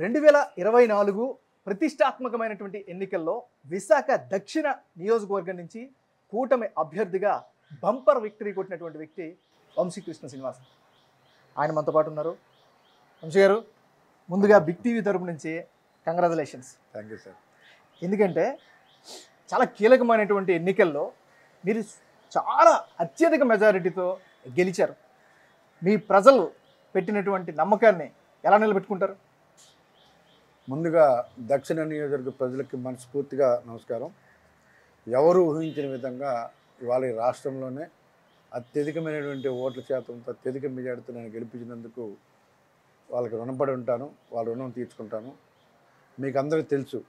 2024 ప్రతిష్టాత్మకమైనటువంటి ఎన్నికల్లో విశాఖ దక్షిణ నియోజకవర్గం నుంచి కూటమి అభ్యర్థిగా బంపర్ విక్టరీ కొట్టినటువంటి వ్యక్తి వంశీకృష్ణ శ్రీనివాస్. ఆయన మనతో పాటు ఉన్నారు. వంశీ గారు, ముందుగా బిగ్ టీవీ తరపు నుంచి కంగ్రాచులేషన్స్. Thank you sir. ఎందుకంటే చాలా కీలకమైనటువంటి ఎన్నికల్లో మీరు చాలా అత్యధిక మెజారిటీతో గెలిచారు. మీ ప్రజలు పెట్టినటువంటి నమ్మకాన్ని ఎలా నిలబెట్టుకుంటారు? ముందుగా దక్షిణ నియోజకవర్గ ప్రజలకి మనస్ఫూర్తిగా నమస్కారం. ఎవరు ఊహించిన విధంగా ఇవాళ ఈ రాష్ట్రంలోనే అత్యధికమైనటువంటి ఓట్ల శాతంతో అత్యధిక మెజార్టీతో నేను గెలిపించినందుకు వాళ్ళకి రుణపడి ఉంటాను. వాళ్ళ రుణం తీర్చుకుంటాను. మీకు అందరికీ తెలుసు,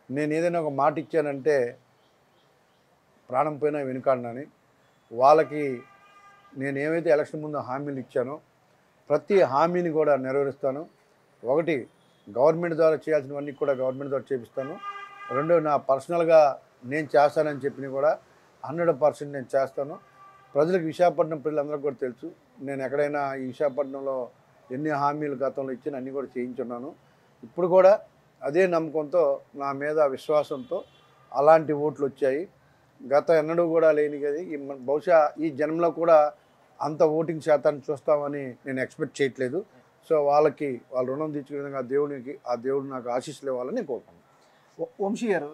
నేను ఏదైనా ఒక మాట ఇచ్చానంటే ప్రాణం పోయినా వెనుకాడనని. వాళ్ళకి నేను ఏమైతే ఎలక్షన్ ముందు హామీలు ఇచ్చానో ప్రతి హామీని కూడా నెరవేరుస్తాను. ఒకటి, గవర్నమెంట్ ద్వారా చేయాల్సినవన్నీ కూడా గవర్నమెంట్ ద్వారా చేపిస్తాను. రెండో, నా పర్సనల్గా నేను చేస్తానని చెప్పినవి కూడా 100% నేను చేస్తాను. ప్రజలకు, విశాఖపట్నం ప్రజలందరికీ కూడా తెలుసు, నేను ఎక్కడైనా ఈ విశాఖపట్నంలో ఎన్ని హామీలు గతంలో ఇచ్చిన అన్నీ కూడా చేయించున్నాను. ఇప్పుడు కూడా అదే నమ్మకంతో, నా మీద విశ్వాసంతో అలాంటి ఓట్లు వచ్చాయి. గత ఎన్నడూ కూడా లేని కదా, బహుశా ఈ జన్మలో కూడా అంత ఓటింగ్ శాతాన్ని చూస్తామని నేను ఎక్స్పెక్ట్ చేయట్లేదు. సో వాళ్ళకి వాళ్ళ రుణం తీర్చుకునే విధంగా ఆ దేవుడు నాకు ఆశీస్సులు ఇవ్వాలని నేను కోరుకుంటున్నాను. వంశీ గారు,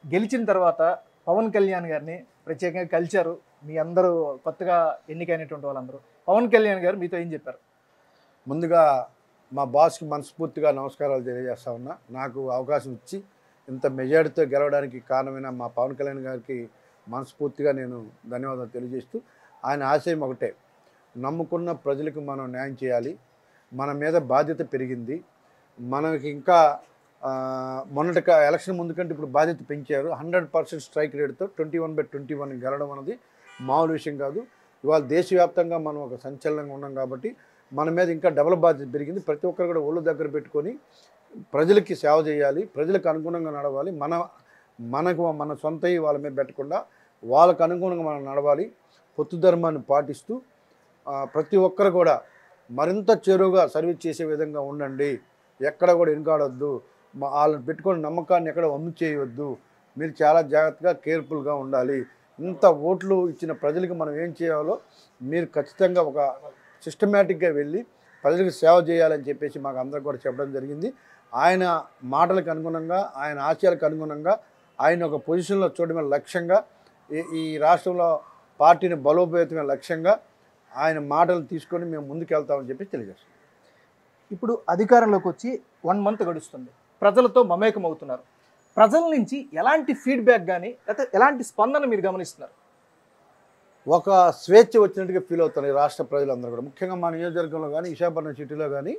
గెలిచిన తర్వాత పవన్ కళ్యాణ్ గారిని ప్రత్యేకంగా కలిశారు. మీ అందరూ కొత్తగా ఎన్నికైనటువంటి వాళ్ళందరూ. పవన్ కళ్యాణ్ గారు మీతో ఏం చెప్పారు? ముందుగా మా బాస్కి మనస్ఫూర్తిగా నమస్కారాలు తెలియజేస్తా ఉన్నా. నాకు అవకాశం ఇచ్చి ఇంత మెజారిటీతో గెలవడానికి కారణమైన మా పవన్ కళ్యాణ్ గారికి మనస్ఫూర్తిగా నేను ధన్యవాదాలు తెలియజేస్తూ, ఆయన ఆశయం ఒకటే, నమ్ముకున్న ప్రజలకు మనం న్యాయం చేయాలి. మన మీద బాధ్యత పెరిగింది. మనకి ఇంకా మొన్నటి ఎలక్షన్ ముందు కంటే ఇప్పుడు బాధ్యత పెంచారు. 100% స్ట్రైక్ రేట్తో 21/21 గెలవడం అనేది మామూలు విషయం కాదు. ఇవాళ దేశవ్యాప్తంగా మనం ఒక సంచలనంగా ఉన్నాం కాబట్టి మన మీద ఇంకా డబుల్ బాధ్యత పెరిగింది. ప్రతి ఒక్కరు కూడా ఒళ్ళు దగ్గర పెట్టుకొని ప్రజలకి సేవ చేయాలి, ప్రజలకు అనుగుణంగా నడవాలి. మన సొంతవి వాళ్ళ మీద పెట్టకుండా వాళ్ళకు అనుగుణంగా మనం నడవాలి. పొత్తు ధర్మాన్ని పాటిస్తూ ప్రతి ఒక్కరు కూడా మరింత చేరువుగా సర్వీస్ చేసే విధంగా ఉండండి. ఎక్కడ కూడా వెనుకాడొద్దు. వాళ్ళని పెట్టుకుని నమ్మకాన్ని ఎక్కడ వమ్ము చేయవద్దు. మీరు చాలా జాగ్రత్తగా కేర్ఫుల్గా ఉండాలి. ఇంత ఓట్లు ఇచ్చిన ప్రజలకు మనం ఏం చేయాలో మీరు ఖచ్చితంగా ఒక సిస్టమేటిక్గా వెళ్ళి ప్రజలకు సేవ చేయాలని చెప్పేసి మాకు అందరికి కూడా చెప్పడం జరిగింది. ఆయన మాటలకు అనుగుణంగా, ఆయన ఆశయాలకు అనుగుణంగా, ఆయన ఒక పొజిషన్లో చూడడమే లక్ష్యంగా, ఈ రాష్ట్రంలో పార్టీని బలోపేతమైన లక్ష్యంగా ఆయన మాటలు తీసుకొని మేము ముందుకు వెళ్తామని చెప్పి తెలియజేస్తాం. ఇప్పుడు అధికారంలోకి వచ్చి 1 మంత్ గడుస్తుంది. ప్రజలతో మమేకం అవుతున్నారు. ప్రజల నుంచి ఎలాంటి ఫీడ్బ్యాక్ కానీ లేకపోతే ఎలాంటి స్పందన మీరు గమనిస్తున్నారు? ఒక స్వేచ్ఛ వచ్చినట్టుగా ఫీల్ అవుతారు ఈ రాష్ట్ర ప్రజలందరూ కూడా. ముఖ్యంగా మా నియోజకవర్గంలో కానీ, విశాఖపట్నం సిటీలో కానీ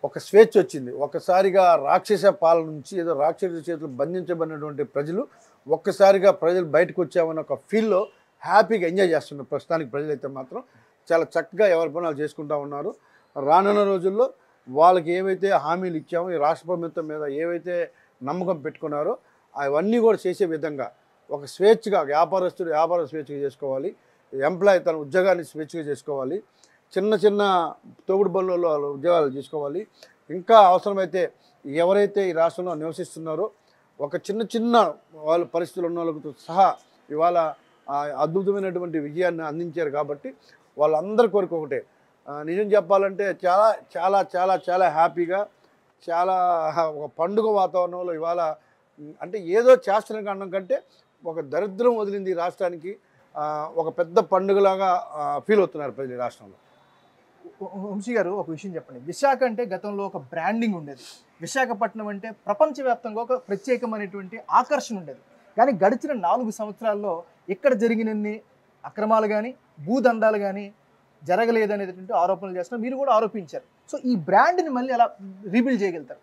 ఒక స్వేచ్ఛ వచ్చింది. ఒక్కసారిగా రాక్షస పాలన నుంచి, ఏదో రాక్షస చేతులు బంధించబడినటువంటి ప్రజలు ఒక్కసారిగా ప్రజలు బయటకు వచ్చామని ఒక ఫీల్లో హ్యాపీగా ఎంజాయ్ చేస్తున్నారు. ప్రస్తుతానికి ప్రజలైతే మాత్రం చాలా చక్కగా ఎవరి పనులు చేసుకుంటూ ఉన్నారు. రానున్న రోజుల్లో వాళ్ళకి ఏవైతే హామీలు ఇచ్చామో, ఈ రాష్ట్ర ప్రభుత్వం మీద ఏవైతే నమ్మకం పెట్టుకున్నారో అవన్నీ కూడా చేసే విధంగా ఒక స్వేచ్ఛగా, వ్యాపారం స్వేచ్ఛగా చేసుకోవాలి, ఎంప్లాయీ తన ఉద్యోగాన్ని స్వేచ్ఛగా చేసుకోవాలి, చిన్న తోగుడు బళ్ళలో ఉద్యోగాలు చేసుకోవాలి. ఇంకా అవసరమైతే ఎవరైతే ఈ రాష్ట్రంలో నివసిస్తున్నారో ఒక చిన్న వాళ్ళ పరిస్థితులు ఉన్న వాళ్ళతో సహా ఇవాళ అద్భుతమైనటువంటి విజయాన్ని అందించారు. కాబట్టి వాళ్ళందరి కోరిక ఒకటే, నిజం చెప్పాలంటే చాలా చాలా చాలా చాలా హ్యాపీగా, చాలా ఒక పండుగ వాతావరణంలో ఇవాళ, అంటే ఏదో చేస్తున్న కారణం కంటే ఒక దరిద్రం వదిలింది ఈ రాష్ట్రానికి, ఒక పెద్ద పండుగలాగా ఫీల్ అవుతున్నారు ప్రజలు ఈ రాష్ట్రంలో. వంశీ గారు, ఒక విషయం చెప్పండి. విశాఖ అంటే గతంలో ఒక బ్రాండింగ్ ఉండేది. విశాఖపట్నం అంటే ప్రపంచవ్యాప్తంగా ఒక ప్రత్యేకమైనటువంటి ఆకర్షణ ఉండేది. కానీ గడిచిన 4 సంవత్సరాల్లో ఇక్కడ జరిగినన్ని అక్రమాలు కానీ, భూదందాలు కానీ జరగలేదనేటువంటి ఆరోపణలు చేస్తున్నారు. మీరు కూడా ఆరోపించారు. సో ఈ బ్రాండ్ని మళ్ళీ ఎలా రీబిల్డ్ చేయగలుగుతారు?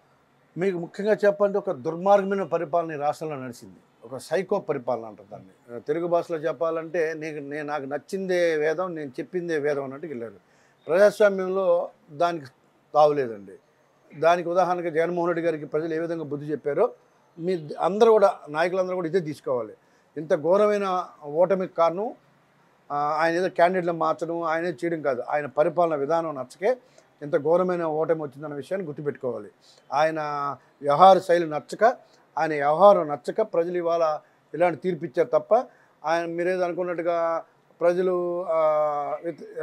మీకు ముఖ్యంగా చెప్పాలంటే ఒక దుర్మార్గమైన పరిపాలన ఈ రాష్ట్రంలో నడిచింది. ఒక సైకో పరిపాలన అంటారు దాన్ని. తెలుగు భాషలో చెప్పాలంటే నాకు నచ్చిందే వేదం, నేను చెప్పిందే వేదం అన్నట్టు వెళ్ళారు. ప్రజాస్వామ్యంలో దానికి తావులేదండి. దానికి ఉదాహరణగా జగన్మోహన్ రెడ్డి గారికి ప్రజలు ఏ విధంగా బుద్ధి చెప్పారో మీ అందరూ కూడా, నాయకులందరూ కూడా ఇదే తీసుకోవాలి. ఇంత ఘోరమైన ఓటమికి కారణం ఆయన ఏదో క్యాండిడేట్లు మార్చడం, ఆయనే చేయడం కాదు. ఆయన పరిపాలన విధానం నచ్చకే ఇంత ఘోరమైన ఓటమి వచ్చిందన్న విషయాన్ని గుర్తుపెట్టుకోవాలి. ఆయన వ్యవహార శైలి నచ్చక, ఆయన వ్యవహారం నచ్చక ప్రజలు ఇవాళ ఇలాంటి తీర్పు ఇచ్చారు తప్ప, ఆయన మీరేదో అనుకున్నట్టుగా ప్రజలు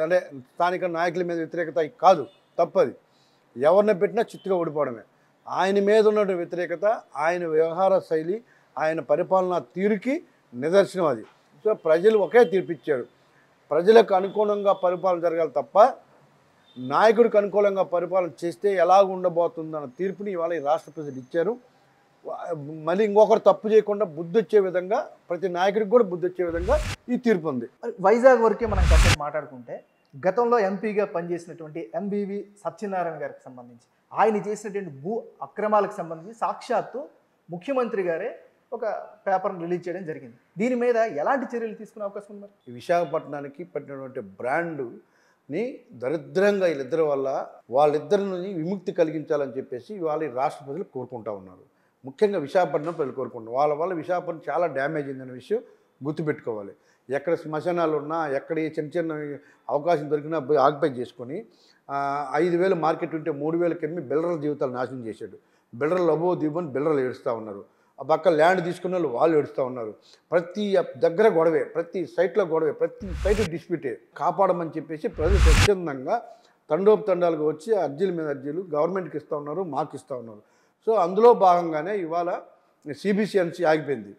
అంటే స్థానిక నాయకుల మీద వ్యతిరేకత కాదు, తప్పది. ఎవరిని పెట్టినా చిత్తుగా ఓడిపోవడమే. ఆయన మీద ఉన్న వ్యతిరేకత, ఆయన వ్యవహార శైలి, ఆయన పరిపాలనా తీరుకి నిదర్శనం అది. సో ప్రజలు ఒకే తీర్పు ఇచ్చారు. ప్రజలకు అనుకూలంగా పరిపాలన జరగాలి తప్ప నాయకుడికి అనుకూలంగా పరిపాలన చేస్తే ఎలాగ ఉండబోతుందన్న తీర్పుని ఇవాళ ఈ రాష్ట్ర ప్రజలు ఇచ్చారు. మళ్ళీ ఇంకొకరు తప్పు చేయకుండా బుద్ధి వచ్చే విధంగా, ప్రతి నాయకుడికి కూడా బుద్ధి వచ్చే విధంగా ఈ తీర్పు ఉంది. వైజాగ్ వరకే మనం కాసేపు మాట్లాడుకుంటే, గతంలో ఎంపీగా పనిచేసినటువంటి ఎంబీవి సత్యనారాయణ గారికి సంబంధించి ఆయన చేసినటువంటి భూ అక్రమాలకు సంబంధించి సాక్షాత్తు ముఖ్యమంత్రి గారే ఒక పేపర్ని రిలీజ్ చేయడం జరిగింది. దీని మీద ఎలాంటి చర్యలు తీసుకునే అవకాశం ఉంది? ఈ విశాఖపట్నానికి పట్టినటువంటి బ్రాండుని దరిద్రంగా వీళ్ళిద్దరి వల్ల వాళ్ళిద్దరిని విముక్తి కలిగించాలని చెప్పేసి ఇవాళ ఈ రాష్ట్ర ప్రజలు కోరుకుంటా ఉన్నారు. ముఖ్యంగా విశాఖపట్నం ప్రజలు కోరుకుంటారు. వాళ్ళ వల్ల విశాఖపట్నం చాలా డ్యామేజ్ అయిందనే విషయం గుర్తుపెట్టుకోవాలి. ఎక్కడ శ్మశానాలు ఉన్నా, ఎక్కడ ఏ చిన్న చిన్న అవకాశం దొరికినా పోయి ఆక్యుపై చేసుకొని 5,000 మార్కెట్ ఉంటే 3,000కి అమ్మి బిల్డర్ల జీవితాలు నాశనం చేశాడు. బిల్డర్లు అబో దివ్వని బిల్డర్లు ఏడుస్తూ ఉన్నారు. ఆ పక్క ల్యాండ్ తీసుకున్న వాళ్ళు ఏడుస్తూ ఉన్నారు. ప్రతి దగ్గర గొడవే, ప్రతి సైట్లో గొడవే, ప్రతి సైట్ డిస్ప్యూటే. కాపాడమని చెప్పేసి ప్రజలు స్వచ్ఛందంగా తండోపతండాలుగా వచ్చి అర్జీల మీద అర్జీలు గవర్నమెంట్కి ఇస్తూ ఉన్నారు, మాకు ఇస్తూ ఉన్నారు. సో అందులో భాగంగానే ఇవాళ సిబిసిఎన్సి ఆగిపోయింది,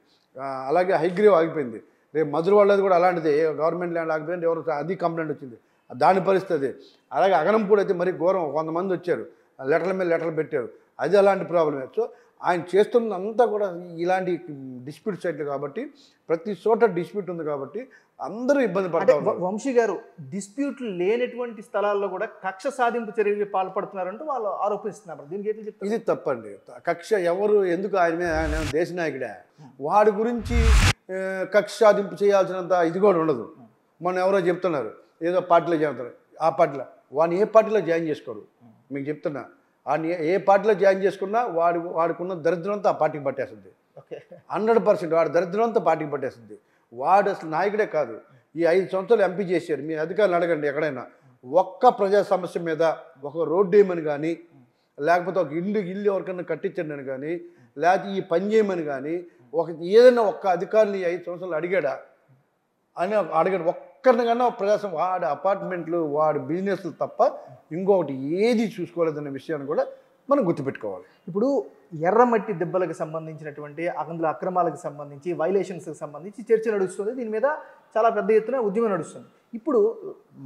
అలాగే హైగ్రీవ్ ఆగిపోయింది. రేపు మధుర వాళ్ళది కూడా అలాంటిదే, గవర్నమెంట్ ల్యాండ్ ఆగిపోయింది, ఎవరు అది కంప్లైంట్ వచ్చింది, దాని పరిస్థితి. అలాగే అగనంపూడి అయితే మరీ ఘోరం, 100 మంది వచ్చారు, లెటర్ల మీద లెటర్లు పెట్టారు, అది అలాంటి ప్రాబ్లమే. సో ఆయన చేస్తున్నంతా కూడా ఇలాంటి డిస్ప్యూట్ సైట్లు కాబట్టి, ప్రతి చోట డిస్ప్యూట్ ఉంది కాబట్టి అందరూ ఇబ్బంది పడతారు. వంశీ గారు డిస్ప్యూట్లు లేనటువంటి స్థలాల్లో కూడా కక్ష సాధింపు చర్యలు పాల్పడుతున్నారంటూ వాళ్ళు ఆరోపిస్తున్నారు. దీనికి ఏంటి చెప్తారు? ఇది తప్పండి. కక్ష ఎవరు ఎందుకు ఆయన మీద, ఆయన దేశ నాయకుడే, వాడి గురించి కక్ష సాధింపు చేయాల్సినంత ఇది కూడా ఉండదు. మొన్న ఎవరో చెప్తున్నారు ఏదో పార్టీలో చేరుతారు, ఆ పార్టీలో వాడిని ఏ పార్టీలో జాయిన్ చేసుకోరు. మీకు చెప్తున్నా, వాడిని ఏ పార్టీలో జాయిన్ చేసుకున్నా వాడికున్న దరిద్రం అంతా ఆ పార్టీకి పట్టేస్తుంది. 100% వాడి దరిద్రం అంతా పార్టీకి పట్టేస్తుంది. వాడు అసలు నాయకుడే కాదు. ఈ 5 సంవత్సరాలు ఎంపీ చేశారు. మీ అధికారులు అడగండి ఎక్కడైనా, ఒక్క ప్రజా సమస్య మీద ఒక రోడ్డు వేయమని కానీ, లేకపోతే ఒక ఇల్లు ఎవరికైనా కట్టించండి అని కానీ, లేకపోతే ఈ పని చేయమని కానీ ఏదైనా ఒక్క అధికారిని 5 సంవత్సరాలు అడిగాడా అని అడగడు. ఒక్కరిని కన్నా ప్రజాసం వాడి అపార్ట్మెంట్లు, వాడి బిజినెస్లు తప్ప ఇంకొకటి ఏది చూసుకోలేదన్న విషయాన్ని కూడా మనం గుర్తుపెట్టుకోవాలి. ఇప్పుడు ఎర్రమట్టి దెబ్బలకు సంబంధించినటువంటి అందులో అక్రమాలకు సంబంధించి, వైలేషన్స్కి సంబంధించి చర్చ నడుస్తుంది. దీని మీద చాలా పెద్ద ఎత్తున ఉద్యమం నడుస్తుంది. ఇప్పుడు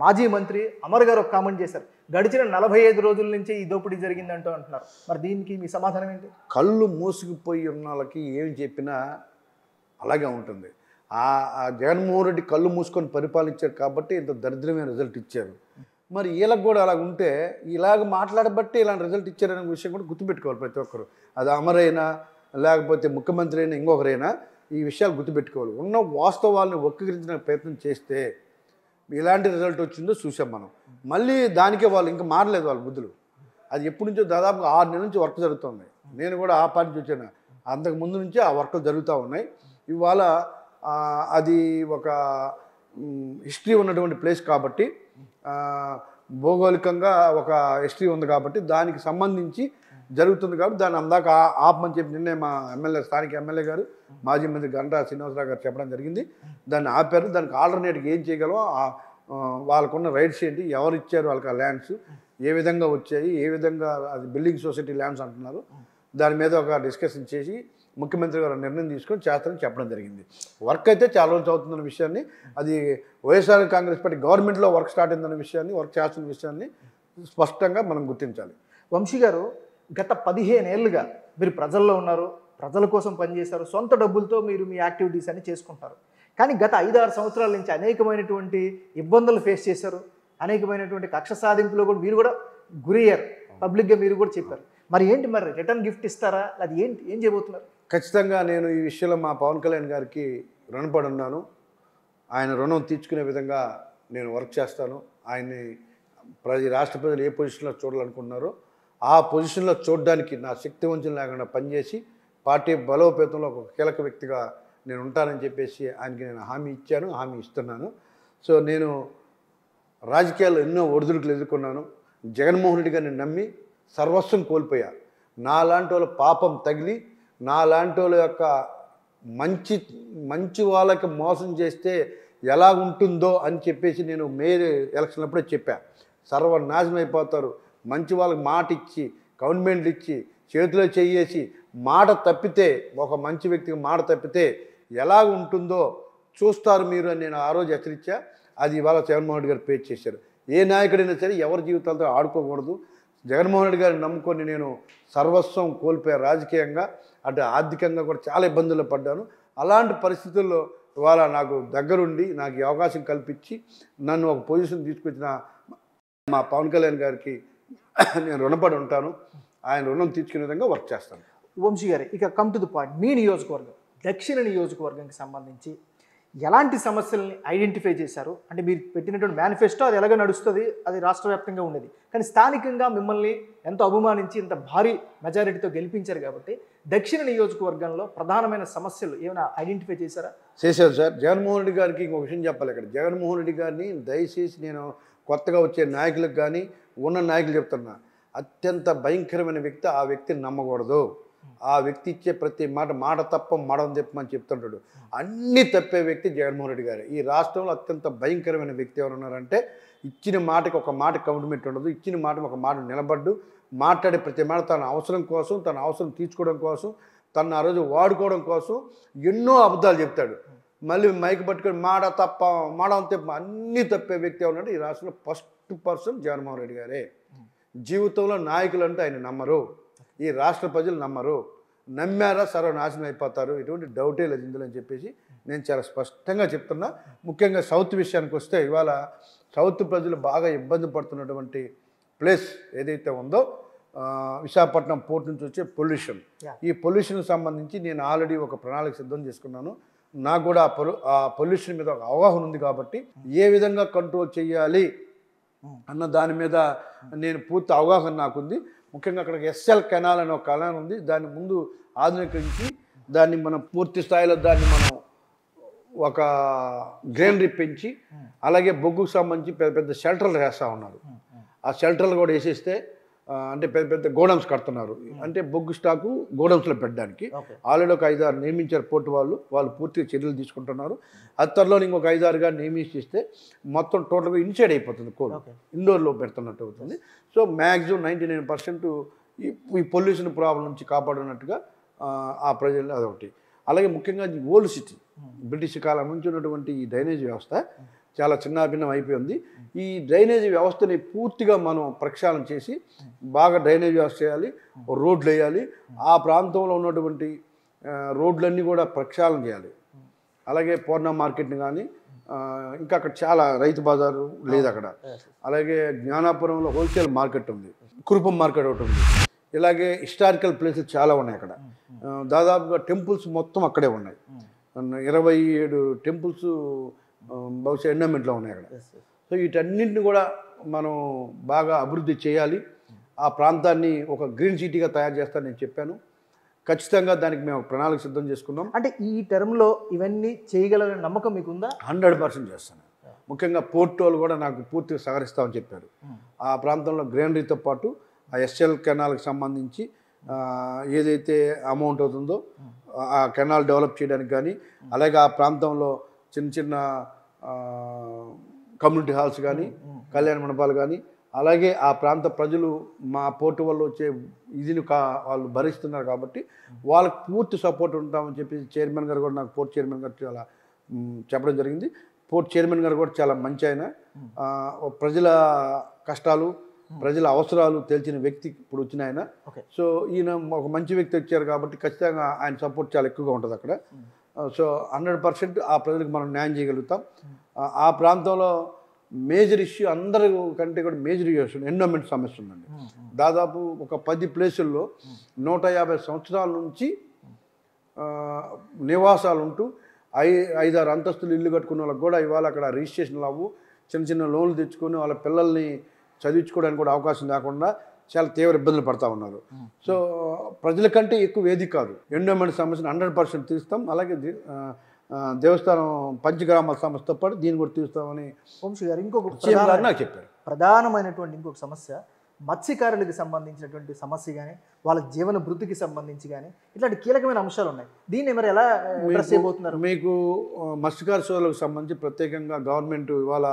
మాజీ మంత్రి అమర్ గారు ఒక కామెంట్ చేశారు, గడిచిన 45 రోజుల నుంచి ఈ దోపిడీ జరిగిందంటూ అంటున్నారు. మరి దీనికి మీ సమాధానం ఏంటి? కళ్ళు మూసుకుపోయి ఉన్న వాళ్ళకి ఏమి చెప్పినా అలాగే ఉంటుంది. ఆ జగన్మోహన్ రెడ్డి కళ్ళు మూసుకొని పరిపాలించారు కాబట్టి ఇంత దరిద్రమైన రిజల్ట్ ఇచ్చారు. మరి వీళ్ళకి కూడా అలాగ ఉంటే, ఇలాగ మాట్లాడబట్టి ఇలాంటి రిజల్ట్ ఇచ్చారనే విషయం కూడా గుర్తుపెట్టుకోవాలి ప్రతి ఒక్కరు. అది అమరైనా, లేకపోతే ముఖ్యమంత్రి అయినా, ఇంకొకరైనా ఈ విషయాలు గుర్తుపెట్టుకోవాలి. ఉన్న వాస్తవాలను వక్రీకరించిన ప్రయత్నం చేస్తే ఎలాంటి రిజల్ట్ వచ్చిందో చూసాం మనం. మళ్ళీ దానికే వాళ్ళు ఇంకా మారలేదు వాళ్ళ బుద్ధులు. అది ఎప్పటి నుంచో దాదాపు 6 నెలల నుంచి వర్క్ జరుగుతుంది. నేను కూడా ఆ పార్టీ వచ్చాను, అంతకు ముందు నుంచే ఆ వర్క్లు జరుగుతూ ఉన్నాయి. ఇవాళ అది ఒక హిస్టరీ ఉన్నటువంటి ప్లేస్ కాబట్టి, భౌగోళికంగా ఒక హిస్టరీ ఉంది కాబట్టి దానికి సంబంధించి జరుగుతుంది కాబట్టి దాన్ని అందాక ఆపమని చెప్పి నిన్నే మా ఎమ్మెల్యే, స్థానిక ఎమ్మెల్యే గారు, మాజీ మంత్రి గంటా శ్రీనివాసరావు గారు చెప్పడం జరిగింది. దాన్ని ఆపారు. దానికి ఆల్టర్నేట్గా ఏం చేయగలమో, వాళ్ళకున్న రైట్స్ ఏంటి, ఎవరు ఇచ్చారు వాళ్ళకి ఆ ల్యాండ్స్, ఏ విధంగా వచ్చాయి, ఏ విధంగా అది బిల్డింగ్ సొసైటీ ల్యాండ్స్ అంటున్నారు, దాని మీద ఒక డిస్కషన్ చేసి ముఖ్యమంత్రి గారు నిర్ణయం తీసుకొని చేస్తారని చెప్పడం జరిగింది. వర్క్ అయితే చాలా రోజులు అవుతుందన్న విషయాన్ని, అది వైఎస్ఆర్ కాంగ్రెస్ పార్టీ గవర్నమెంట్లో వర్క్ స్టార్ట్ అయిందన్న విషయాన్ని, వర్క్ చేస్తున్న విషయాన్ని స్పష్టంగా మనం గుర్తించాలి. వంశీ గారు, గత 15 ఏళ్ళుగా మీరు ప్రజల్లో ఉన్నారు, ప్రజల కోసం పనిచేశారు, సొంత డబ్బులతో మీరు మీ యాక్టివిటీస్ అన్ని చేసుకుంటారు. కానీ గత 5-6 సంవత్సరాల నుంచి అనేకమైనటువంటి ఇబ్బందులు ఫేస్ చేశారు, అనేకమైనటువంటి కక్ష సాధింపులో కూడా మీరు కూడా గురయ్యారు, పబ్లిక్గా మీరు కూడా చెప్పారు. మరి ఏంటి, మరి రిటర్న్ గిఫ్ట్ ఇస్తారా, అది ఏంటి, ఏం చేయబోతున్నారు? ఖచ్చితంగా నేను ఈ విషయంలో మా పవన్ కళ్యాణ్ గారికి రుణపడి ఉన్నాను. ఆయన రుణం తీర్చుకునే విధంగా నేను వర్క్ చేస్తాను. ఆయన్ని రాష్ట్ర ప్రజలు ఏ పొజిషన్లో చూడాలనుకుంటున్నారో ఆ పొజిషన్లో చూడడానికి నా శక్తి వంచన లేకుండా పనిచేసి పార్టీ బలోపేతంలో ఒక కీలక వ్యక్తిగా నేను ఉంటానని చెప్పేసి ఆయనకి నేను హామీ ఇచ్చాను, హామీ ఇస్తున్నాను. సో నేను రాజకీయాల్లో ఎన్నో ఒడిదుడుకులు ఎదుర్కొన్నాను. జగన్మోహన్ రెడ్డి గారిని నమ్మి సర్వస్వం కోల్పోయా. నాలాంటి వాళ్ళ పాపం తగిలి, నాలాంటి వాళ్ళ యొక్క మంచి వాళ్ళకి మోసం చేస్తే ఎలా ఉంటుందో అని చెప్పేసి నేను మేయర్ ఎలక్షన్ అప్పుడే చెప్పా. సర్వనాశనం అయిపోతారు. మంచి వాళ్ళకి మాట ఇచ్చి, గవర్నమెంట్లు ఇచ్చి, చేతిలో చెయ్యేసి మాట తప్పితే, ఒక మంచి వ్యక్తికి మాట తప్పితే ఎలా ఉంటుందో చూస్తారు మీరు అని నేను ఆ రోజు హెచ్చరించా. అది ఇవాళ జగన్మోహన్ రెడ్డి గారు పేజ్ చేశారు. ఏ నాయకుడైనా సరే ఎవరి జీవితాలతో ఆడుకోకూడదు. జగన్మోహన్ రెడ్డి గారిని నమ్ముకొని నేను సర్వస్వం కోల్పోయా. రాజకీయంగా అటు ఆర్థికంగా కూడా చాలా ఇబ్బందులు పడ్డాను. అలాంటి పరిస్థితుల్లో ఇవాళ నాకు దగ్గరుండి నాకు ఈ అవకాశం కల్పించి నన్ను ఒక పొజిషన్ తీసుకొచ్చిన మా పవన్ కళ్యాణ్ గారికి నేను రుణపడి ఉంటాను. ఆయన రుణం తీర్చుకునే విధంగా వర్క్ చేస్తాను. వంశీ గారు, ఇక కమ్ టు ది పాయింట్. మీ నియోజకవర్గం, దక్షిణ నియోజకవర్గానికి సంబంధించి ఎలాంటి సమస్యల్ని ఐడెంటిఫై చేశారు? అంటే మీరు పెట్టినటువంటి మేనిఫెస్టో అది ఎలాగ నడుస్తుంది, అది రాష్ట్ర వ్యాప్తంగా ఉండేది. కానీ స్థానికంగా మిమ్మల్ని ఎంతో అభిమానించి ఇంత భారీ మెజారిటీతో గెలిపించారు కాబట్టి దక్షిణ నియోజకవర్గంలో ప్రధానమైన సమస్యలు ఏమైనా ఐడెంటిఫై చేశారా? చేశారు సార్. జగన్మోహన్ రెడ్డి గారికి ఇంకొక విషయం చెప్పాలి. ఇక్కడ జగన్మోహన్ రెడ్డి గారిని దయచేసి నేను కొత్తగా వచ్చే నాయకులకు కానీ ఉన్న నాయకులు చెప్తున్నా, అత్యంత భయంకరమైన వ్యక్తి. ఆ వ్యక్తిని నమ్మకూడదు. ఆ వ్యక్తి ఇచ్చే ప్రతి మాట తప్ప మడం తెప్పమని చెప్తుంటాడు. అన్నీ తప్పే వ్యక్తి జగన్మోహన్ రెడ్డి గారు. ఈ రాష్ట్రంలో అత్యంత భయంకరమైన వ్యక్తి ఎవరున్నారంటే, ఇచ్చిన మాటకి ఒక మాట కమిట్మెంట్ ఉండదు, ఇచ్చిన మాటకి ఒక మాట నిలబడ్డు, మాట్లాడే ప్రతి మాట తన అవసరం కోసం, తన అవసరం తీర్చుకోవడం కోసం, తను ఆ రోజు వాడుకోవడం కోసం ఎన్నో అబద్ధాలు చెప్తాడు. మళ్ళీ మైక్ పట్టుకొని మాట తప్ప మడం తెప్ప అన్నీ తప్పే వ్యక్తి ఎవరంటే ఈ రాష్ట్రంలో ఫస్ట్ పర్సన్ జగన్మోహన్ రెడ్డి గారే. జీవితంలో నాయకులు అంటే ఆయన నమ్మరు, ఈ రాష్ట్ర ప్రజలు నమ్మరు. నమ్మారా సర్వనాశనం అయిపోతారు. ఎటువంటి డౌటే లేదు ఇందులో అని చెప్పేసి నేను చాలా స్పష్టంగా చెప్తున్నా. ముఖ్యంగా సౌత్ విషయానికి వస్తే, ఇవాళ సౌత్ ప్రజలు బాగా ఇబ్బంది పడుతున్నటువంటి ప్లేస్ ఏదైతే ఉందో విశాఖపట్నం పోర్ట్ నుంచి వచ్చే పొల్యూషన్. ఈ పొల్యూషన్కి సంబంధించి నేను ఆల్రెడీ ఒక ప్రణాళిక సిద్ధం చేసుకున్నాను. నాకు కూడా ఆ పొల్యూషన్ మీద ఒక అవగాహన ఉంది కాబట్టి ఏ విధంగా కంట్రోల్ చేయాలి అన్న దాని మీద నేను పూర్తి అవగాహన నాకుంది. ముఖ్యంగా అక్కడ ఎస్ఎల్ కెనాల్ అనే ఒక కెనాల్ ఉంది. దాన్ని ముందు ఆధునీకరించి దాన్ని మనం పూర్తి స్థాయిలో దాన్ని మనం ఒక గ్రీనరీ పెంచి, అలాగే బొగ్గుకు సంబంధించి పెద్ద పెద్ద షెల్టర్లు వేస్తూ ఉన్నారు. ఆ షెల్టర్లు కూడా వేసేస్తే అంటే పెద్ద పెద్ద గోడౌన్స్ కడుతున్నారు. అంటే బొగ్గు స్టాకు గోడౌన్స్లో పెట్టడానికి ఆల్రెడీ ఒక 5-6 నియమించారు పోర్టు వాళ్ళు పూర్తిగా చర్యలు తీసుకుంటున్నారు. త్వరలో ఇంకొక 5-6గా నియమిస్తే మొత్తం టోటల్గా ఇన్సైడ్ అయిపోతుంది, కోల్ ఇండోర్లో పెడుతున్నట్టు అవుతుంది. సో మ్యాక్సిమం 99% ఈ పొల్యూషన్ ప్రాబ్లం నుంచి కాపాడినట్టుగా ఆ ప్రజలు అదొకటి. అలాగే ముఖ్యంగా ఓల్డ్ సిటీ బ్రిటిష్ కాలం నుంచి ఉన్నటువంటి ఈ డ్రైనేజ్ వ్యవస్థ చాలా చిన్నాభిన్నం అయిపోయింది. ఈ డ్రైనేజీ వ్యవస్థని పూర్తిగా మనం ప్రక్షాళన చేసి బాగా డ్రైనేజ్ వ్యవస్థ చేయాలి, రోడ్లు వేయాలి. ఆ ప్రాంతంలో ఉన్నటువంటి రోడ్లన్నీ కూడా ప్రక్షాళన చేయాలి. అలాగే పూర్ణ మార్కెట్ని కానీ ఇంకా అక్కడ చాలా రైతు బజారు లేదు అక్కడ. అలాగే జ్ఞానాపురంలో హోల్సేల్ మార్కెట్ ఉంది, కురుపం మార్కెట్ ఒకటి ఉంది. ఇలాగే హిస్టారికల్ ప్లేసెస్ చాలా ఉన్నాయి అక్కడ. దాదాపుగా టెంపుల్స్ మొత్తం అక్కడే ఉన్నాయి. 27 టెంపుల్స్ బహుశా ఎండోమెంట్లో ఉన్నాయి అక్కడ. సో వీటన్నింటిని కూడా మనం బాగా అభివృద్ధి చేయాలి. ఆ ప్రాంతాన్ని ఒక గ్రీన్ సిటీగా తయారు చేస్తానని నేను చెప్పాను. ఖచ్చితంగా దానికి మేము ప్రణాళిక సిద్ధం చేసుకున్నాం. అంటే ఈ టర్మ్లో ఇవన్నీ చేయగలనే నమ్మకం మీకుందా? 100% చేస్తాను. ముఖ్యంగా పోర్ట్ వాళ్ళు కూడా నాకు పూర్తిగా సహకరిస్తామని చెప్పారు. ఆ ప్రాంతంలో గ్రీనరీతో పాటు ఆ ఎస్ఎల్ కెనాల్కి సంబంధించి ఏదైతే అమౌంట్ అవుతుందో ఆ కెనాల్ డెవలప్ చేయడానికి కానీ, అలాగే ఆ ప్రాంతంలో చిన్న చిన్న కమ్యూనిటీ హాల్స్ కానీ, కళ్యాణ మండపాలు కానీ, అలాగే ఆ ప్రాంత ప్రజలు మా పోర్టు వల్ల వచ్చే ఇదిని వాళ్ళు భరిస్తున్నారు కాబట్టి వాళ్ళకి పూర్తి సపోర్ట్ ఉంటామని చెప్పి చైర్మన్ గారు కూడా నాకు పోర్ట్ చైర్మన్ గారు చాలా చెప్పడం జరిగింది. పోర్ట్ చైర్మన్ గారు కూడా చాలా మంచి ఆయన, ప్రజల కష్టాలు ప్రజల అవసరాలు తెలిసిన వ్యక్తి ఇప్పుడు వచ్చిన ఆయన. సో ఈయన ఒక మంచి వ్యక్తి వచ్చారు కాబట్టి ఖచ్చితంగా ఆయన సపోర్ట్ చాలా ఎక్కువగా ఉంటుంది అక్కడ. సో 100% ఆ ప్రజలకు మనం న్యాయం చేయగలుగుతాం. ఆ ప్రాంతంలో మేజర్ ఇష్యూ అందరి కంటే కూడా మేజర్ ఇష్యూ ఎండోమెంట్ సమస్య ఉందండి. దాదాపు ఒక 10 ప్లేసుల్లో 150 సంవత్సరాల నుంచి నివాసాలు ఉంటూ 5-6 అంతస్తులు ఇల్లు కట్టుకున్న వాళ్ళకి కూడా ఇవాళ అక్కడ రిజిస్ట్రేషన్లు అవ్వు, చిన్న చిన్న లోన్లు తెచ్చుకొని వాళ్ళ పిల్లల్ని చదివించుకోవడానికి కూడా అవకాశం లేకుండా చాలా తీవ్ర ఇబ్బందులు పడతా ఉన్నారు. సో ప్రజల కంటే ఎక్కువ వేదిక కాదు, ఎండోమెంట్ సమస్యను 100% తీస్తాం. అలాగే దేవస్థానం పంచగ్రామాల సమస్యతో పాటు దీన్ని కూడా తీస్తామని వంశీ గారు ఇంకొక నాకు చెప్పారు. ప్రధానమైనటువంటి ఇంకొక సమస్య, మత్స్యకారులకు సంబంధించినటువంటి సమస్య కానీ వాళ్ళ జీవన వృద్ధికి సంబంధించి కానీ ఇట్లాంటి కీలకమైన అంశాలు ఉన్నాయి. దీన్ని మరి ఎలా అడ్రస్ చేయబోతున్నారు? మీకు మత్స్యకార సోదరులకు సంబంధించి ప్రత్యేకంగా గవర్నమెంట్ ఇవాళ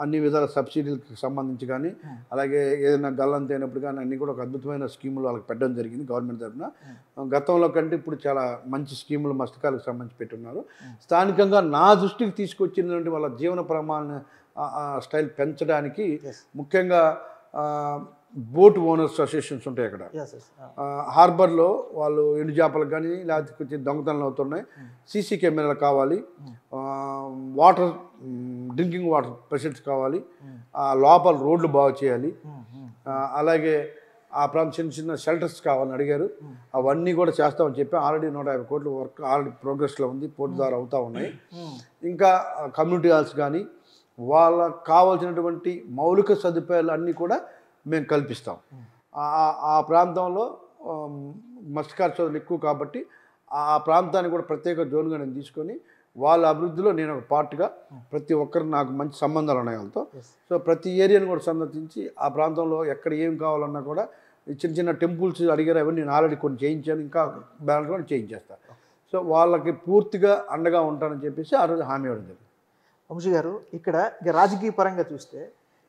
అన్ని విధాల సబ్సిడీలకు సంబంధించి కానీ అలాగే ఏదైనా గల్లంత అయినప్పుడు కానీ అన్ని కూడా ఒక అద్భుతమైన స్కీములు వాళ్ళకి పెట్టడం జరిగింది గవర్నమెంట్ తరఫున. గతంలో కంటే ఇప్పుడు చాలా మంచి స్కీములు మత్స్యకారులకు సంబంధించి పెట్టున్నారు. స్థానికంగా నా దృష్టికి తీసుకొచ్చినటువంటి వాళ్ళ జీవన ప్రమాణ స్టైల్ పెంచడానికి ముఖ్యంగా బోట్ ఓనర్స్ అసోసియేషన్స్ ఉంటాయి అక్కడ. హార్బర్లో వాళ్ళు ఎండు చేపలకు కానీ లేకపోతే కొంచెం దొంగతనాలు అవుతున్నాయి, సీసీ కెమెరాలు కావాలి, వాటర్ డ్రింకింగ్ వాటర్ ఫెసిలిటీస్ కావాలి, లోపల రోడ్లు బాగు చేయాలి, అలాగే ఆ ప్రాంతం చిన్న చిన్న షెల్టర్స్ కావాలని అడిగారు. అవన్నీ కూడా చేస్తామని చెప్పి ఆల్రెడీ 150 కోట్ల వర్క్ ఆల్రెడీ ప్రోగ్రెస్లో ఉంది, పోర్టు ద్వారా అవుతూ ఉన్నాయి. ఇంకా కమ్యూనిటీ హాల్స్ కానీ వాళ్ళకు కావాల్సినటువంటి మౌలిక సదుపాయాలు అన్నీ కూడా మేము కల్పిస్తాం. ఆ ప్రాంతంలో మత్స్యకార సోదరులు ఎక్కువ కాబట్టి ఆ ప్రాంతాన్ని కూడా ప్రత్యేక జోన్గా నేను తీసుకొని వాళ్ళ అభివృద్ధిలో నేను ఒక పార్ట్గా ప్రతి ఒక్కరు నాకు మంచి సంబంధాలు ఉన్నాయి వాళ్ళతో. సో ప్రతి ఏరియాని కూడా సందర్శించి ఆ ప్రాంతంలో ఎక్కడ ఏం కావాలన్నా కూడా చిన్న చిన్న టెంపుల్స్ అడిగారు, అవన్నీ నేను ఆల్రెడీ కొన్ని చేయించాను, ఇంకా బ్యాలెన్స్ కూడా చేయించేస్తాను. సో వాళ్ళకి పూర్తిగా అండగా ఉంటానని చెప్పేసి ఆ రోజు హామీ ఇవ్వడం జరిగింది. వంశీ గారు, ఇక్కడ రాజకీయ పరంగా చూస్తే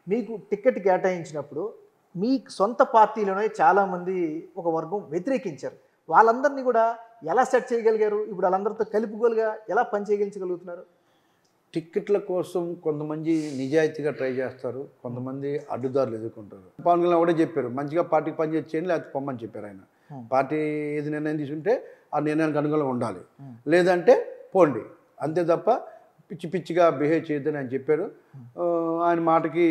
మీకు టికెట్ కేటాయించినప్పుడు మీ సొంత పార్టీలోనే చాలామంది ఒక వర్గం వ్యతిరేకించారు. వాళ్ళందరినీ కూడా ఎలా సెట్ చేయగలిగారు? ఇప్పుడు వాళ్ళందరితో కలుపుగోలుగా ఎలా పనిచేయగలుగుతున్నారు? టిక్కెట్ల కోసం కొంతమంది నిజాయితీగా ట్రై చేస్తారు, కొంతమంది అడ్డుదారులు ఎదుర్కొంటారు. పవన్ కళ్యాణ్ ఒకటే చెప్పారు, మంచిగా పార్టీకి పనిచేసి చేయండి లేకపోతే పొమ్మని చెప్పారు. ఆయన పార్టీ ఏది నిర్ణయం తీసుకుంటే ఆ నిర్ణయానికి అనుగుణంగా ఉండాలి, లేదంటే పోండి, అంతే తప్ప పిచ్చి పిచ్చిగా బిహేవ్ చేయొద్దని ఆయన చెప్పారు. ఆయన మాటకి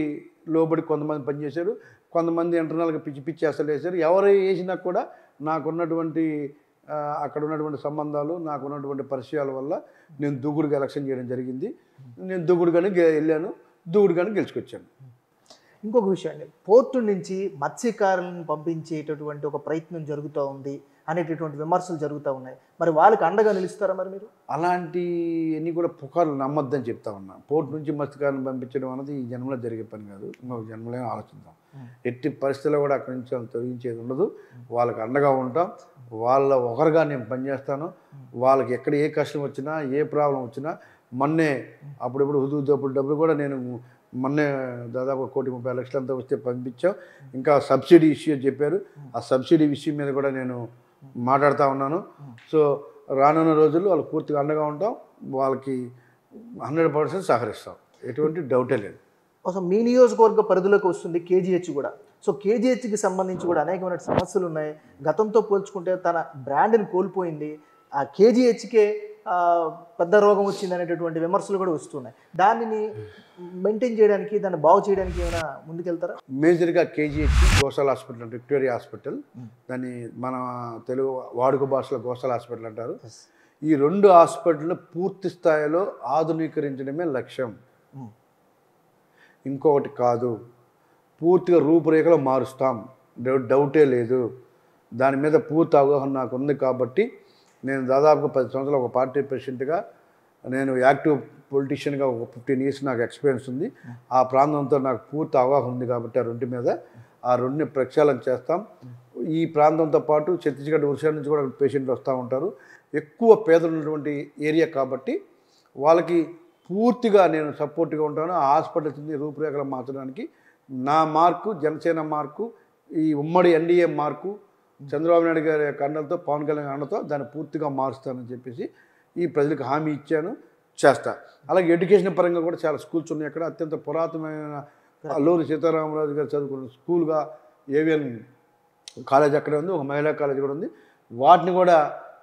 లోబడి కొంతమంది పనిచేశారు, కొంతమంది ఇంటర్నల్గా పిచ్చి పిచ్చి అసలు వేశారు. ఎవరు వేసినా కూడా నాకున్నటువంటి అక్కడ ఉన్నటువంటి సంబంధాలు, నాకున్నటువంటి పరిచయాల వల్ల నేను దూకుడుగా ఎలక్షన్ చేయడం జరిగింది. నేను దూకుడుగానే వెళ్ళాను, దూకుడుగానే గెలుచుకొచ్చాను. ఇంకొక విషయం అండి, పోర్టు నుంచి మత్స్యకారులను పంపించేటటువంటి ఒక ప్రయత్నం జరుగుతూ ఉంది అనేటటువంటి విమర్శలు జరుగుతూ ఉన్నాయి. మరి వాళ్ళకి అండగా నిలుస్తారా మరి మీరు? అలాంటివన్నీ కూడా పుకార్లు నమ్మొద్దని చెప్తా ఉన్నా. పోర్టు నుంచి మత్స్యకారులను పంపించడం అనేది ఈ జన్మలో జరిగే పని కాదు, ఇంకొక జన్మలో ఆలోచిద్దాం. ఎట్టి పరిస్థితుల్లో కూడా అక్కడి నుంచి వాళ్ళు తొలగించేది ఉండదు. వాళ్ళకి అండగా ఉంటాం, వాళ్ళ ఒకరిగా నేను పనిచేస్తాను. వాళ్ళకి ఎక్కడ ఏ కష్టం వచ్చినా ఏ ప్రాబ్లం వచ్చినా మొన్నే అప్పుడప్పుడు అప్పుడు డబ్బులు కూడా నేను మొన్నే దాదాపు 1,30,00,000 అంతా వస్తే పంపించాం. ఇంకా సబ్సిడీ ఇష్యూ చెప్పారు, ఆ సబ్సిడీ విషయం మీద కూడా నేను మాట్లాడుతూ ఉన్నాను. సో రానున్న రోజుల్లో వాళ్ళకి పూర్తిగా అండగా ఉంటాం, వాళ్ళకి 100% సహకరిస్తాం, ఎటువంటి డౌటే లేదు. అసలు మీ నియోజకవర్గ పరిధిలోకి వస్తుంది కేజీహెచ్ కూడా. సో కేజీహెచ్కి సంబంధించి కూడా అనేకమైన సమస్యలు ఉన్నాయి. గతంతో పోల్చుకుంటే తన బ్రాండ్ని కోల్పోయింది, ఆ కేజీహెచ్కే పెద్ద రోగం వచ్చింది అనేటటువంటి విమర్శలు కూడా వస్తున్నాయి. దానిని మెయింటైన్ చేయడానికి, దాన్ని బాగు చేయడానికి ఏమైనా ముందుకెళ్తారా? మేజర్గా KGH Gosala hospital, Victoria hospital, దాన్ని మన తెలుగు వాడుక భాషలో గోసాల హాస్పిటల్ అంటారు. ఈ 2 హాస్పిటల్ని పూర్తి స్థాయిలో ఆధునీకరించడమే లక్ష్యం, ఇంకొకటి కాదు. పూర్తిగా రూపురేఖలు మారుస్తాం, డౌటే లేదు. దాని మీద పూర్తి అవగాహన నాకు ఉంది కాబట్టి నేను దాదాపుగా 10 సంవత్సరాలు ఒక పార్టీ ప్రెసిడెంట్గా, నేను యాక్టివ్ పొలిటీషియన్గా ఒక 15 ఇయర్స్ నాకు ఎక్స్పీరియన్స్ ఉంది. ఆ ప్రాంతంతో నాకు పూర్తి అవగాహన ఉంది కాబట్టి ఆ 2 మీద ఆ 2ని ప్రక్షాళన చేస్తాం. ఈ ప్రాంతంతో పాటు ఛత్తీస్గఢ్, ఒరిస్సా నుంచి కూడా పేషెంట్లు వస్తూ ఉంటారు. ఎక్కువ పేదలు ఉన్నటువంటి ఏరియా కాబట్టి వాళ్ళకి పూర్తిగా నేను సపోర్ట్గా ఉంటాను. ఆ హాస్పిటల్స్ని రూపురేఖలు మార్చడానికి నా మార్కు, జనసేన మార్కు, ఈ ఉమ్మడి ఎన్డీఏ మార్కు, చంద్రబాబు నాయుడు గారి కండలతో, పవన్ కళ్యాణ్ అండతో దాన్ని పూర్తిగా మారుస్తానని చెప్పేసి ఈ ప్రజలకు హామీ ఇచ్చాను, చేస్తా. అలాగే ఎడ్యుకేషన్ పరంగా కూడా చాలా స్కూల్స్ ఉన్నాయి అక్కడ. అత్యంత పురాతనమైన అల్లూరి సీతారామరాజు గారు చదువుకున్న స్కూల్గా ఏవిఎన్ కాలేజ్ అక్కడే ఉంది, ఒక మహిళా కాలేజ్ కూడా ఉంది. వాటిని కూడా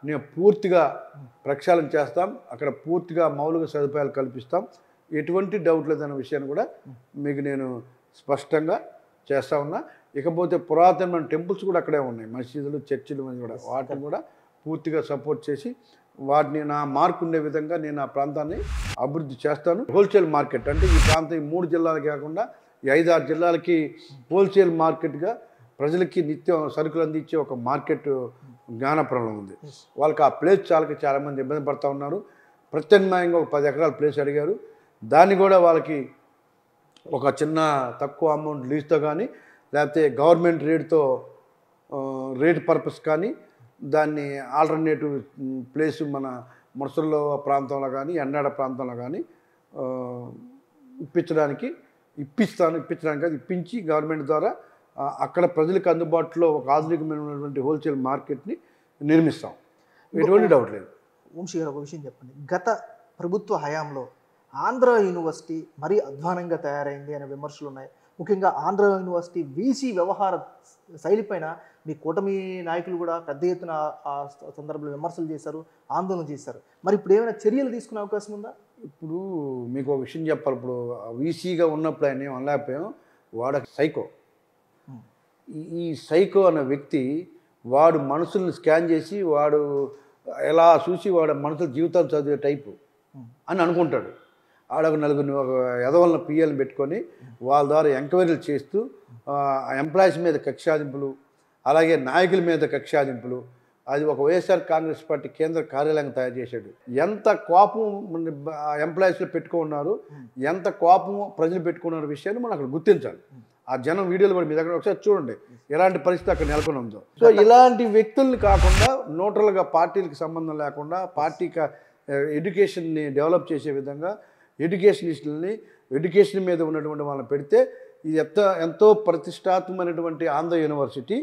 నేను పూర్తిగా ప్రక్షాళన చేస్తాం, అక్కడ పూర్తిగా మౌలిక సదుపాయాలు కల్పిస్తాం. ఎటువంటి డౌట్ లేదన్న విషయాన్ని కూడా మీకు నేను స్పష్టంగా చేస్తూ ఉన్నా. ఇకపోతే పురాతనమైన టెంపుల్స్ కూడా అక్కడే ఉన్నాయి, మసీదులు, చర్చిలు కూడా, వాటిని కూడా పూర్తిగా సపోర్ట్ చేసి వాటిని నా మార్కు ఉండే విధంగా నేను ఆ ప్రాంతాన్ని అభివృద్ధి చేస్తాను. హోల్సేల్ మార్కెట్ అంటే ఈ ప్రాంతం ఈ 3 జిల్లాలకి కాకుండా ఈ 5-6 జిల్లాలకి హోల్సేల్ మార్కెట్గా ప్రజలకి నిత్యం సరుకులు అందించే ఒక మార్కెట్ జ్ఞానపురంలో ఉంది. వాళ్ళకి ఆ ప్లేస్ చాలామంది ఇబ్బంది పడుతూ ఉన్నారు. ప్రత్యామ్నాయంగా ఒక 10 ఎకరాల ప్లేస్ అడిగారు. దాన్ని కూడా వాళ్ళకి ఒక చిన్న తక్కువ అమౌంట్ లీజ్తో కానీ లేకపోతే గవర్నమెంట్ రేట్ పర్పస్ కానీ దాన్ని ఆల్టర్నేటివ్ ప్లేసు మన ముడసల్లో ప్రాంతంలో కానీ ఎండాడ ప్రాంతంలో కానీ ఇప్పించడానికి అది ఇప్పించి గవర్నమెంట్ ద్వారా అక్కడ ప్రజలకు అందుబాటులో ఒక ఆధునికమైనటువంటి హోల్సేల్ మార్కెట్ని నిర్మిస్తాం. ఎటువంటి డౌట్ లేదు. వంశీ గారు, ఒక విషయం చెప్పండి. గత ప్రభుత్వ హయాంలో ఆంధ్ర యూనివర్సిటీ మరీ అధ్వానంగా తయారైంది అనే విమర్శలు ఉన్నాయి. ముఖ్యంగా ఆంధ్ర యూనివర్సిటీ వీసీ వ్యవహార శైలిపైన మీ కూటమి నాయకులు కూడా పెద్ద ఎత్తున ఆ సందర్భంలో విమర్శలు చేశారు, ఆందోళన చేశారు. మరి ఇప్పుడు ఏమైనా చర్యలు తీసుకునే అవకాశం ఉందా? ఇప్పుడు మీకు ఒక విషయం చెప్పాలి. ఇప్పుడు వీసీగా ఉన్నప్పుడు ఆయన ఏం అనలేకపోయాం, వాడు సైకో. ఈ సైకో అన్న వ్యక్తి వాడు మనుషుల్ని స్కాన్ చేసి వాడు ఎలా చూసి వాడు మనుషుల జీవితాలు చదివే టైపు అని అనుకుంటాడు. ఆడొక నలుగురిని ఒక ఎదవలన పిఎల్ని పెట్టుకొని వాళ్ళ ద్వారా ఎంక్వైరీలు చేస్తూ ఎంప్లాయీస్ మీద కక్షాదింపులు, అలాగే నాయకుల మీద కక్షాదింపులు, అది ఒక వైఎస్ఆర్ కాంగ్రెస్ పార్టీ కేంద్ర కార్యాలయంగా తయారు చేశాడు. ఎంత కోపం ఎంప్లాయీస్లో పెట్టుకున్నారు, ఎంత కోపం ప్రజలు పెట్టుకున్న విషయాన్ని మనం అక్కడ గుర్తించాలి. ఆ జనం వీడియోలు కూడా మీ దగ్గర ఒకసారి చూడండి ఎలాంటి పరిస్థితి అక్కడ నెలకొని ఉందో. సో ఇలాంటి వ్యక్తుల్ని కాకుండా న్యూట్రల్గా పార్టీలకు సంబంధం లేకుండా పార్టీకి ఎడ్యుకేషన్ని డెవలప్ చేసే విధంగా ఎడ్యుకేషనిస్టులని ఎడ్యుకేషన్ మీద ఉన్నటువంటి వాళ్ళని పెడితే ఇది ఎంతో ప్రతిష్టాత్మకమైనటువంటి ఆంధ్ర యూనివర్సిటీ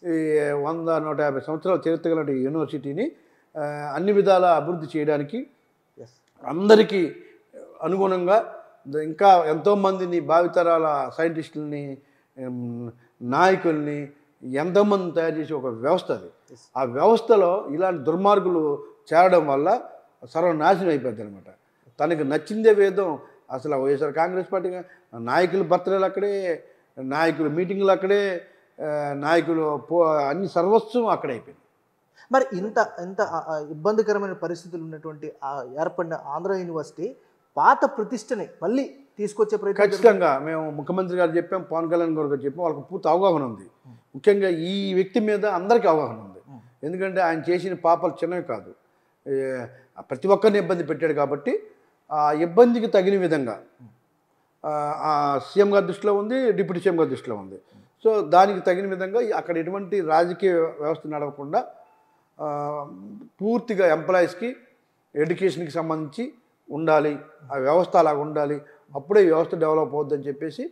100-150 సంవత్సరాల చరిత్ర గల యూనివర్సిటీని అన్ని విధాల అభివృద్ధి చేయడానికి అందరికీ అనుగుణంగా ఇంకా ఎంతోమందిని భావితరాల సైంటిస్టులని నాయకుల్ని ఎంతోమంది తయారు చేసే ఒక వ్యవస్థ అది. ఆ వ్యవస్థలో ఇలాంటి దుర్మార్గులు చేరడం వల్ల సర్వనాశనం అయిపోద్ది అనమాట. తనకు నచ్చిందే వేదం. అసలు వైఎస్ఆర్ కాంగ్రెస్ పార్టీ నాయకుల బర్త్డేలు అక్కడే, నాయకుల మీటింగ్లు అక్కడే, నాయకులు అన్ని సర్వస్వం అక్కడే అయిపోయింది. మరి ఇంత ఇబ్బందికరమైన పరిస్థితులు ఉన్నటువంటి ఏర్పడిన ఆంధ్ర యూనివర్సిటీ పాత ప్రతిష్టని మళ్ళీ తీసుకొచ్చే ప్రయత్నం ఖచ్చితంగా మేము ముఖ్యమంత్రి గారు చెప్పాం, పవన్ కళ్యాణ్ గారు చెప్పాం. వాళ్ళకి పూర్తి అవగాహన ఉంది. ముఖ్యంగా ఈ వ్యక్తి మీద అందరికీ అవగాహన ఉంది. ఎందుకంటే ఆయన చేసిన పాపాలు చిన్నవి కాదు, ప్రతి ఒక్కరిని ఇబ్బంది పెట్టాడు. కాబట్టి ఆ ఇబ్బందికి తగిన విధంగా సీఎం గారి దృష్టిలో ఉంది, డిప్యూటీ సీఎం గారి దృష్టిలో ఉంది. సో దానికి తగిన విధంగా అక్కడ ఎటువంటి రాజకీయ వ్యవస్థ నడవకుండా పూర్తిగా ఎంప్లాయీస్కి ఎడ్యుకేషన్కి సంబంధించి ఉండాలి, ఆ వ్యవస్థ అలాగ ఉండాలి, అప్పుడే వ్యవస్థ డెవలప్ అవుద్దని చెప్పేసి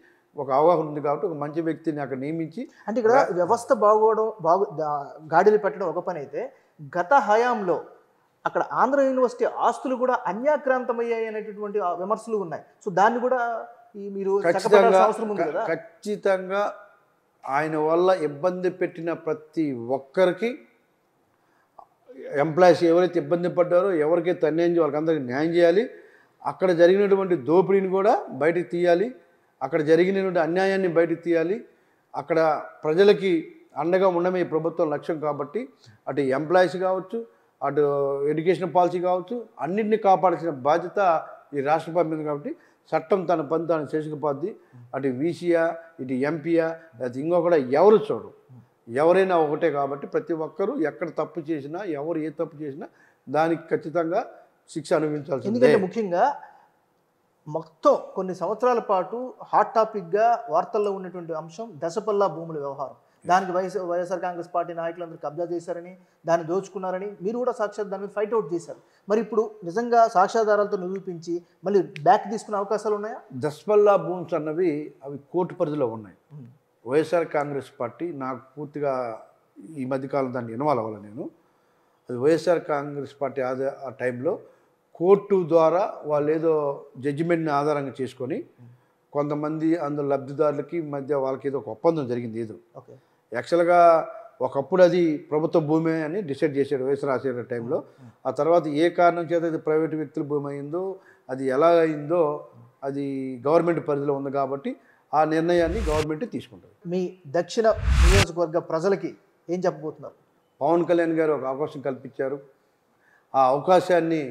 ఒక అవగాహన ఉంది. కాబట్టి ఒక మంచి వ్యక్తిని అక్కడ నియమించి, అంటే ఇక్కడ వ్యవస్థ గాడిలు పెట్టడం ఒక పని అయితే, గత హయాంలో అక్కడ ఆంధ్ర యూనివర్సిటీ ఆస్తులు కూడా అన్యాక్రాంతమయ్యాయి అనేటటువంటి విమర్శలు ఉన్నాయి. సో దాన్ని కూడా మీరు ఖచ్చితంగా ఆయన వల్ల ఇబ్బంది పెట్టిన ప్రతి ఒక్కరికి, ఎంప్లాయీస్ ఎవరైతే ఇబ్బంది పడ్డారో ఎవరికైతే అన్యాయం చేయాలి వాళ్ళకందరికీ న్యాయం చేయాలి. అక్కడ జరిగినటువంటి దోపిడీని కూడా బయటికి తీయాలి, అక్కడ జరిగినటువంటి అన్యాయాన్ని బయటికి తీయాలి. అక్కడ ప్రజలకి అండగా ఉండమే ఈ ప్రభుత్వం లక్ష్యం. కాబట్టి అటు ఎంప్లాయీస్ కావచ్చు, అటు ఎడ్యుకేషన్ పాలసీ కావచ్చు, అన్నింటినీ కాపాడాల్సిన బాధ్యత ఈ రాష్ట్రపతి మీద. కాబట్టి చట్టం తన పని తాను చేసుకుపోద్ది. అటు వీసీయా, ఇటు ఎంపీయా, లేకపోతే ఇంకొకటి ఎవరు చూడు, ఎవరైనా ఒకటే. కాబట్టి ప్రతి ఒక్కరూ ఎక్కడ తప్పు చేసినా, ఎవరు ఏ తప్పు చేసినా దానికి ఖచ్చితంగా శిక్ష అనుభవించాల్సింది. ఎందుకంటే ముఖ్యంగా మొత్తం కొన్ని సంవత్సరాల పాటు హాట్ టాపిక్గా వార్తల్లో ఉన్నటువంటి అంశం దశపల్లా భూముల వ్యవహారం. దానికి వైఎస్ఆర్ కాంగ్రెస్ పార్టీ నాయకులందరూ కబ్జా చేశారని, దాన్ని దోచుకున్నారని మీరు కూడా సాక్షాత్ దాని మీద ఫైట్ అవుట్ చేశారు. మరి ఇప్పుడు నిజంగా సాక్ష్యాధారాలతో నిరూపించి మళ్ళీ బ్యాక్ తీసుకునే అవకాశాలు ఉన్నాయా? దశపల్లా భూమ్స్ అన్నవి అవి కోర్టు పరిధిలో ఉన్నాయి. వైఎస్ఆర్ కాంగ్రెస్ పార్టీ నాకు పూర్తిగా ఈ మధ్యకాలం దాన్ని ఇన్వాల్వ్ అవ్వాలి నేను. అది వైఎస్ఆర్ కాంగ్రెస్ పార్టీ ఆ టైంలో కోర్టు ద్వారా వాళ్ళు ఏదో జడ్జిమెంట్ని ఆధారంగా చేసుకొని కొంతమంది అందులో లబ్ధిదారులకి మధ్య వాళ్ళకి ఏదో ఒక ఒప్పందం జరిగింది. ఏదో యాక్చువల్గా ఒకప్పుడు అది ప్రభుత్వ భూమి అని డిసైడ్ చేశాడు వైఎస్ రాజశేఖర టైంలో. ఆ తర్వాత ఏ కారణం చేత అది ప్రైవేటు వ్యక్తుల భూమి అయిందో, అది ఎలా అయిందో అది గవర్నమెంట్ పరిధిలో ఉంది. కాబట్టి ఆ నిర్ణయాన్ని గవర్నమెంట్ తీసుకుంటుంది. మీ దక్షిణ నియోజకవర్గ ప్రజలకి ఏం చెప్పబోతున్నారు? పవన్ కళ్యాణ్ గారు ఒక అవకాశం కల్పించారు. ఆ అవకాశాన్ని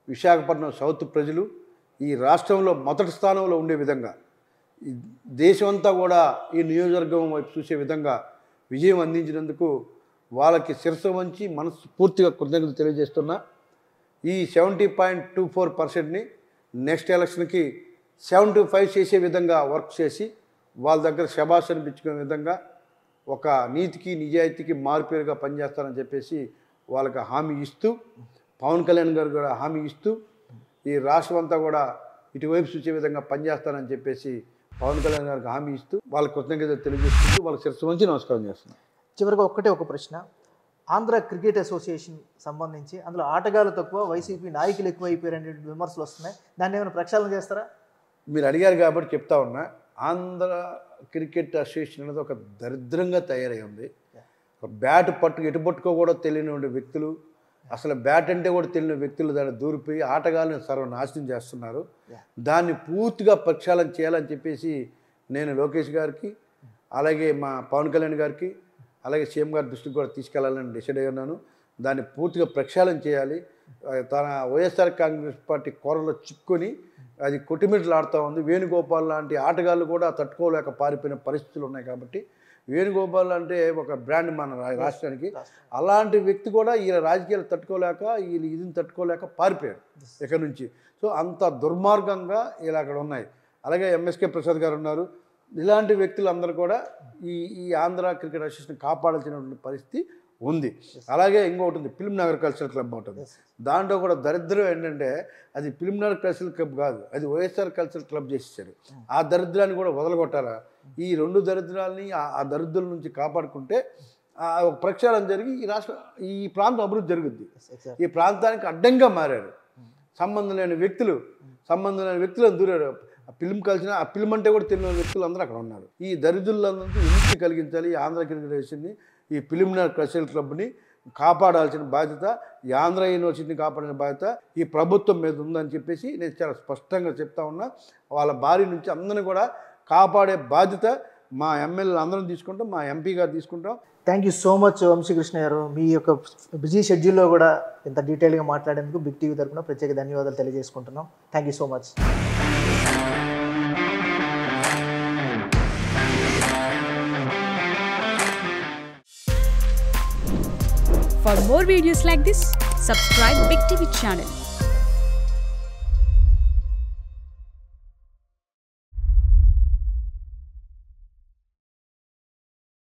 విశాఖపట్నం సౌత్ ప్రజలు ఈ రాష్ట్రంలో మొదటి స్థానంలో ఉండే విధంగా, ఈ దేశమంతా కూడా ఈ నియోజకవర్గం వైపు చూసే విధంగా విజయం అందించినందుకు వాళ్ళకి శిరస్సు వంచి మనస్ఫూర్తిగా కృతజ్ఞతలు తెలియజేస్తున్నా. ఈ 70.24%ని నెక్స్ట్ ఎలక్షన్కి 75 చేసే విధంగా వర్క్ చేసి వాళ్ళ దగ్గర శబాష్ అనిపించుకునే విధంగా ఒక నీతికి నిజాయితీకి మారుపేరుగా పనిచేస్తానని చెప్పేసి వాళ్ళకి హామీ ఇస్తూ, పవన్ కళ్యాణ్ గారు కూడా హామీ ఇస్తూ, ఈ రాష్ట్రం అంతా కూడా ఇటువైపు చూసే విధంగా పనిచేస్తానని చెప్పేసి పవన్ కళ్యాణ్ గారికి హామీ ఇస్తూ వాళ్ళ కృతజ్ఞతలు తెలియజేస్తూ వాళ్ళకి శిరస్సు వంచి నమస్కారం చేస్తున్నాను. చివరిగా ఒక ప్రశ్న, ఆంధ్ర క్రికెట్ అసోసియేషన్ సంబంధించి అందులో ఆటగాళ్ళు తక్కువ, వైసీపీ నాయకులు ఎక్కువ అయిపోయారనే విమర్శలు వస్తున్నాయి. దాన్ని ఏమైనా ప్రక్షాళన చేస్తారా? మీరు అడిగారు కాబట్టి చెప్తా ఉన్నా. ఆంధ్ర క్రికెట్ అసోసియేషన్ అనేది ఒక దరిద్రంగా తయారై ఉంది. బ్యాట్ ఎటు పట్టుకో కూడా తెలియని వ్యక్తులు, అసలు బ్యాట్ అంటే కూడా తెలియని వ్యక్తులు దాన్ని దూరిపోయి ఆటగాళ్ళని సర్వనాశనం చేస్తున్నారు. దాన్ని పూర్తిగా ప్రక్షాళన చేయాలని చెప్పేసి నేను లోకేష్ గారికి, అలాగే మా పవన్ కళ్యాణ్ గారికి, అలాగే సీఎం గారి దృష్టికి కూడా తీసుకెళ్లాలని డిసైడ్ అయి ఉన్నాను. దాన్ని పూర్తిగా ప్రక్షాళన చేయాలి. తన వైఎస్ఆర్ కాంగ్రెస్ పార్టీ కోరలో చిక్కుని అది కొట్టిమిట్లాడుతూ ఉంది. వేణుగోపాల్ లాంటి ఆటగాళ్ళు కూడా తట్టుకోలేక పారిపోయిన పరిస్థితులు ఉన్నాయి. కాబట్టి వేణుగోపాల్ అంటే ఒక బ్రాండ్ మన రాష్ట్రానికి. అలాంటి వ్యక్తి కూడా ఈ రాజకీయాలు తట్టుకోలేక, ఇదిని తట్టుకోలేక పారిపోయాడు ఇక్కడ నుంచి. సో అంత దుర్మార్గంగా ఇలా అక్కడ ఉన్నాయి. అలాగే ఎంఎస్కే ప్రసాద్ గారు ఉన్నారు. ఇలాంటి వ్యక్తులందరూ కూడా ఈ ఆంధ్ర క్రికెట్ అసోసియేషన్ కాపాడాల్సినటువంటి పరిస్థితి ఉంది. అలాగే ఇంకొకటి ఉంది, ఫిల్మ్ నగర్ కల్చరల్ క్లబ్ ఉంటుంది. దాంట్లో కూడా దరిద్రం ఏంటంటే అది ఫిల్మ్ నగర్ కల్చరల్ క్లబ్ కాదు, అది వైఎస్ఆర్ కల్చరల్ క్లబ్ చేసేసారు. ఆ దరిద్రాన్ని కూడా వదలగొట్టారా? ఈ రెండు దరిద్రాలని ఆ దరిద్రుల నుంచి కాపాడుకుంటే ఒక ప్రక్షాళన జరిగి ఈ ప్రాంతం అభివృద్ధి జరుగుద్ది. ఈ ప్రాంతానికి అడ్డంగా మారారు సంబంధం లేని వ్యక్తులను దూరారు. ఆ ఫిల్మ్ కలిసిన ఆ ఫిల్మ్ అంటే కూడా తెలియని వ్యక్తులు అందరూ అక్కడ ఉన్నారు. ఈ దరిద్రులందరికీ విముక్తి కలిగించాలి. ఈ ఆంధ్ర క్రికెట్ అసోసియేషన్ని, ఈ ఫిల్మ్ నగర్ కల్చరల్ క్లబ్ని కాపాడాల్సిన బాధ్యత, ఈ ఆంధ్ర యూనివర్సిటీని కాపాడిన బాధ్యత ఈ ప్రభుత్వం మీద ఉందని చెప్పేసి నేను చాలా స్పష్టంగా చెప్తా ఉన్నా. వాళ్ళ బారి నుంచి అందరిని కూడా కాపాడే బాధ్యత మా ఎమ్మెల్యేలు అందరం తీసుకుంటాం, మా ఎంపీ గారు తీసుకుంటాం. Thank you so much Vamshikrishna గారు. మీ యొక్క బిజీ షెడ్యూల్లో కూడా ఇంత డీటెయిల్గా మాట్లాడేందుకు బిగ్ టీవీ తరఫున ప్రత్యేక ధన్యవాదాలు తెలియజేసుకుంటున్నాం. Thank you so much. For more videos like this, subscribe Big TV channel.